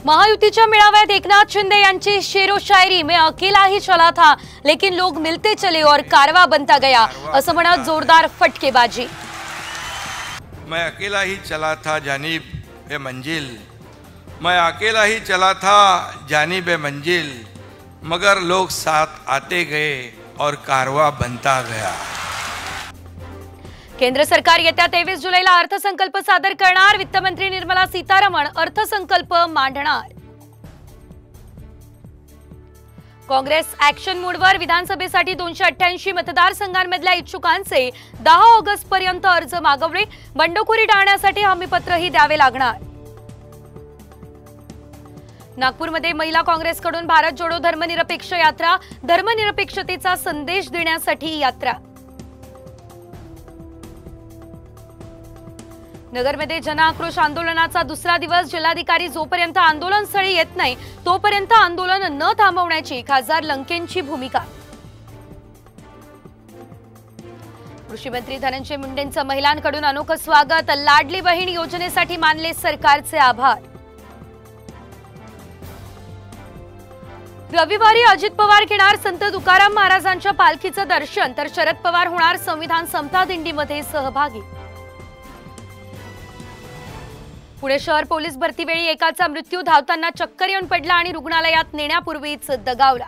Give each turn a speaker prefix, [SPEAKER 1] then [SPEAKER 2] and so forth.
[SPEAKER 1] महायुतीच्या मेळाव्यात एकनाथ शिंदे यांची शेरो शायरी में अकेला ही चला था लेकिन लोग मिलते चले और कारवा बनता गया असं म्हणत जोरदार फटकेबाजी।
[SPEAKER 2] मैं अकेला ही चला था जानिब ए मंजिल, मैं अकेला ही चला था जानिब ए मंजिल, मगर लोग साथ आते गए और कारवा बनता गया।
[SPEAKER 1] केंद्र सरकार येत्या 23 जुलैला अर्थसंकल्प सादर करणार। वित्तमंत्री निर्मला सीतारामन अर्थसंकल्प मांडणार। काँग्रेस ऍक्शन मोडवर विधानसभेसाठी 288 मतदारसंघांमधल्या इच्छुकांचे 10 ऑगस्ट पर्यंत अर्ज मागवले। बंडखोरी टाळण्यासाठी हमीपत्रही द्यावे लागणार। नागपूरमध्ये महिला काँग्रेसकडून भारत जोडो धर्मनिरपेक्ष यात्रा, धर्मनिरपेक्षतेचा संदेश देण्यासाठी यात्रा। नगरमध्ये जनआक्रोश आंदोलनाचा दुसरा दिवस। जिल्हाधिकारी जोपर्यंत आंदोलनस्थळी येत नाही तोपर्यंत आंदोलन न थांबवण्याची खासदार लंकेंची भूमिका। कृषी मंत्री धनंजय मुंडेंचं महिलांकडून अनोखं स्वागत। लाडली बहीण योजनेसाठी मानले सरकारचे आभार। रविवारी अजित पवार घेणार संत तुकाराम महाराजांच्या पालखीचं दर्शन, तर शरद पवार होणार संविधान समता दिंडीमध्ये सहभागी। पुणे शहर पोलीस भरतीवेळी एकाचा मृत्यू, धावताना चक्कर येऊन पडला आणि रुग्णालयात नेण्यापूर्वीच दगावला।